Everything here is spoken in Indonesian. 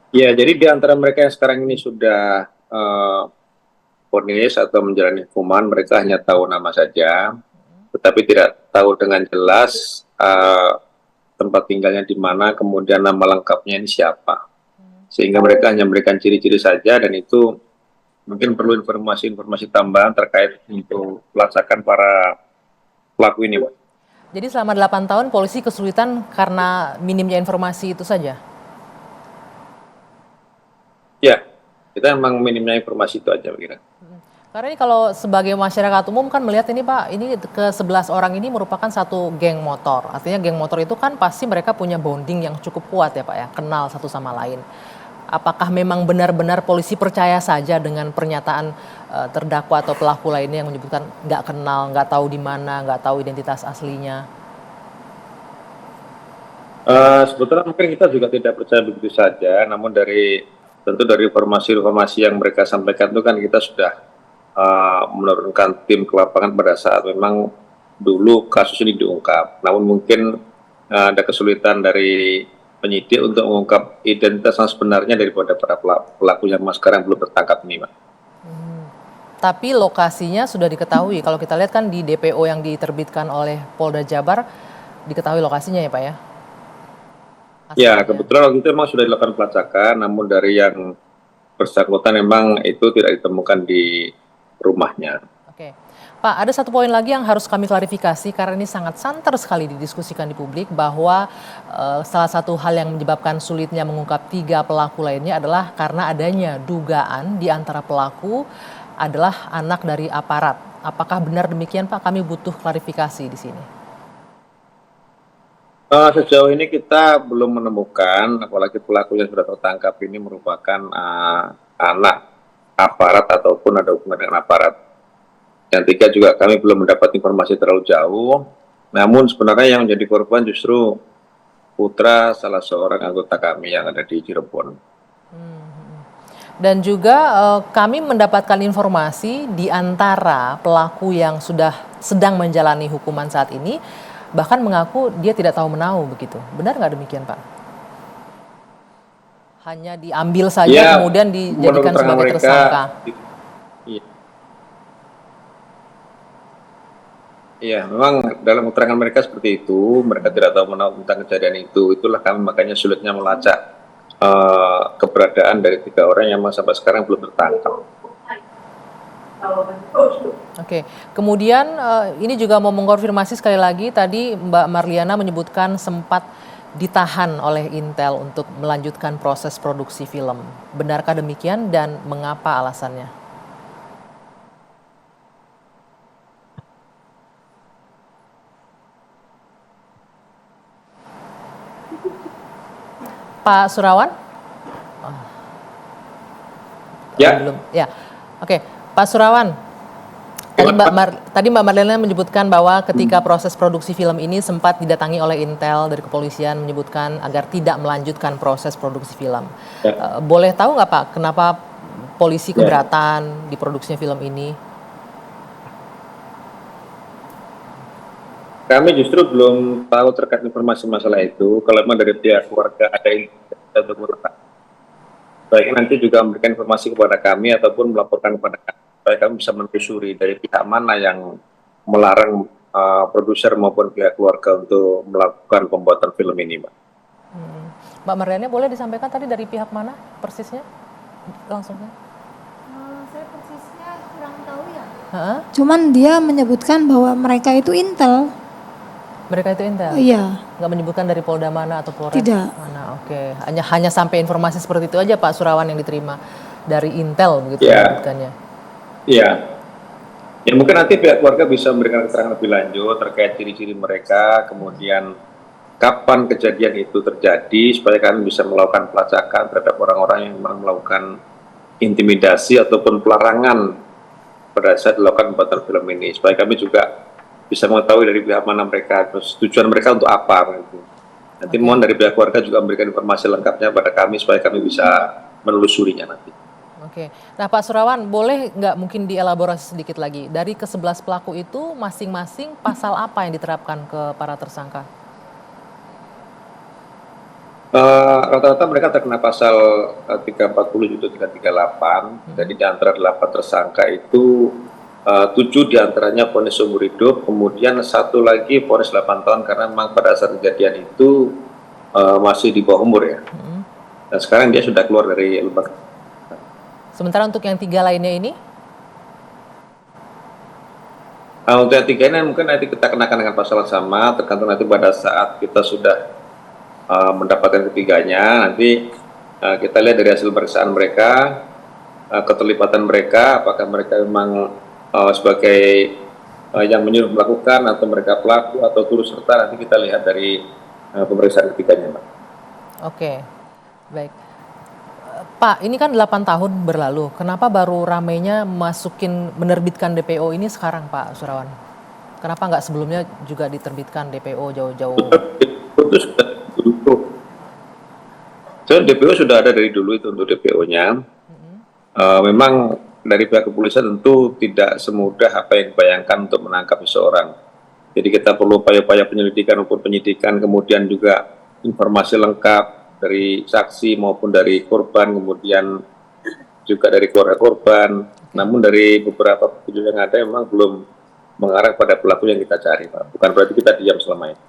Ya, jadi di antara mereka yang sekarang ini sudah vonis atau menjalani hukuman, mereka hanya tahu nama saja, tetapi tidak tahu dengan jelas tempat tinggalnya di mana, kemudian nama lengkapnya ini siapa. Sehingga mereka hanya memberikan ciri-ciri saja, dan itu mungkin perlu informasi-informasi tambahan terkait untuk pelacakan para pelaku ini, Pak. Jadi selama 8 tahun polisi kesulitan karena minimnya informasi itu saja? Ya, kita memang minimnya informasi itu aja, kira. Karena ini kalau sebagai masyarakat umum kan melihat ini Pak, ini ke 11 orang ini merupakan satu geng motor. Artinya geng motor itu kan pasti mereka punya bonding yang cukup kuat ya Pak ya, kenal satu sama lain. Apakah memang benar-benar polisi percaya saja dengan pernyataan terdakwa atau pelaku lainnya yang menyebutkan nggak kenal, nggak tahu di mana, nggak tahu identitas aslinya? Sebetulnya mungkin kita juga tidak percaya begitu saja, namun tentu dari informasi-informasi yang mereka sampaikan itu kan kita sudah menurunkan tim ke lapangan pada saat memang dulu kasus ini diungkap. Namun mungkin ada kesulitan dari penyidik untuk mengungkap identitas yang sebenarnya daripada para pelaku yang sekarang belum tertangkap ini, Pak. Tapi lokasinya sudah diketahui. Kalau kita lihat kan di DPO yang diterbitkan oleh Polda Jabar diketahui lokasinya ya Pak ya? Ya, Asalnya. kebetulan waktu itu memang sudah dilakukan pelacakan, namun dari yang bersangkutan memang itu tidak ditemukan di rumahnya. Oke. Pak, ada satu poin lagi yang harus kami klarifikasi karena ini sangat santer sekali didiskusikan di publik bahwa salah satu hal yang menyebabkan sulitnya mengungkap 3 pelaku lainnya adalah karena adanya dugaan di antara pelaku adalah anak dari aparat. Apakah benar demikian Pak? Kami butuh klarifikasi di sini. Sejauh ini kita belum menemukan, apalagi pelaku yang sudah tertangkap ini merupakan anak aparat ataupun ada hubungan dengan aparat. Yang tiga juga kami belum mendapat informasi terlalu jauh. Namun sebenarnya yang menjadi korban justru putra salah seorang anggota kami yang ada di Cirebon. Dan juga kami mendapatkan informasi di antara pelaku yang sudah sedang menjalani hukuman saat ini, bahkan mengaku dia tidak tahu menahu begitu. Benar nggak demikian Pak? Hanya diambil saja Ya, kemudian menurut dijadikan keterangan sebagai mereka, tersangka. iya, iya, memang dalam keterangan mereka seperti itu. Mereka tidak tahu menahu tentang kejadian itu. Itulah kami makanya sulitnya melacak keberadaan dari 3 orang yang sampai sekarang belum tertangkap. Oke, kemudian ini juga mau mengkonfirmasi sekali lagi tadi Mbak Marliana menyebutkan sempat ditahan oleh Intel untuk melanjutkan proses produksi film. Benarkah demikian dan mengapa alasannya? Pak Surawan? Ya, Belum. Ya. Oke, Pak Surawan. Tadi Mbak Marlena menyebutkan bahwa ketika proses produksi film ini sempat didatangi oleh Intel dari kepolisian menyebutkan agar tidak melanjutkan proses produksi film. ya, Boleh tahu nggak Pak, kenapa polisi ya. keberatan di produksinya film ini? Kami justru belum tahu terkait informasi masalah itu. Kalau memang dari pihak keluarga ada yang untuk meretak, baik nanti juga memberikan informasi kepada kami ataupun melaporkan kepada kami supaya kami bisa menelusuri dari pihak mana yang melarang produser maupun pihak keluarga untuk melakukan pembuatan film ini, Mbak. Mbak Marlena boleh disampaikan tadi dari pihak mana persisnya? Langsungnya. Saya persisnya kurang tahu ya. Heeh. Cuman dia menyebutkan bahwa mereka itu Intel. Mereka itu Intel? Iya, Nggak menyebutkan dari Polda mana atau Polres tidak. mana? Oke, hanya sampai informasi seperti itu aja Pak Surawan yang diterima dari Intel begitu Ya, menyebutkannya. ya. Ya mungkin nanti pihak keluarga bisa memberikan keterangan lebih lanjut terkait ciri-ciri mereka, kemudian kapan kejadian itu terjadi supaya kami bisa melakukan pelacakan terhadap orang-orang yang memang melakukan intimidasi ataupun pelarangan pada saat dilakukan pembuatan film ini, supaya kami juga bisa mengetahui dari pihak mana mereka, terus tujuan mereka untuk apa gitu. Nanti Oke. mohon dari pihak keluarga juga memberikan informasi lengkapnya pada kami supaya kami bisa menelusurinya nanti. Oke. Nah Pak Surawan, boleh nggak mungkin dielaborasi sedikit lagi? Dari ke-11 pelaku itu masing-masing pasal apa yang diterapkan ke para tersangka? Rata-rata mereka terkena pasal 340 junto 338. Jadi di antara 8 tersangka itu 7 diantaranya vonis seumur hidup, kemudian satu lagi vonis 8 tahun karena memang pada saat kejadian itu masih di bawah umur ya. Dan sekarang dia sudah keluar dari lembaga. Sementara untuk yang 3 lainnya ini? Untuk yang 3 ini mungkin nanti kita kenakan dengan pasal yang sama, tergantung nanti pada saat kita sudah mendapatkan ketiganya, nanti kita lihat dari hasil pemeriksaan mereka, keterlibatan mereka, apakah mereka memang sebagai yang menyuruh melakukan atau mereka pelaku atau turut serta, nanti kita lihat dari pemeriksaan ketiganya, Mbak. Oke, baik. Pak, ini kan 8 tahun berlalu, kenapa baru ramainya menerbitkan DPO ini sekarang Pak Surawan? Kenapa nggak sebelumnya juga diterbitkan DPO jauh-jauh? Itu sudah dulu. So, DPO sudah ada dari dulu itu untuk DPO-nya. Memang dari pihak kepolisian tentu tidak semudah apa yang dibayangkan untuk menangkap seseorang. Jadi kita perlu upaya-upaya penyelidikan maupun penyidikan, kemudian juga informasi lengkap dari saksi maupun dari korban, kemudian juga dari keluarga korban. Namun dari beberapa video yang ada memang belum mengarah pada pelaku yang kita cari, Pak. Bukan berarti kita diam selama ini.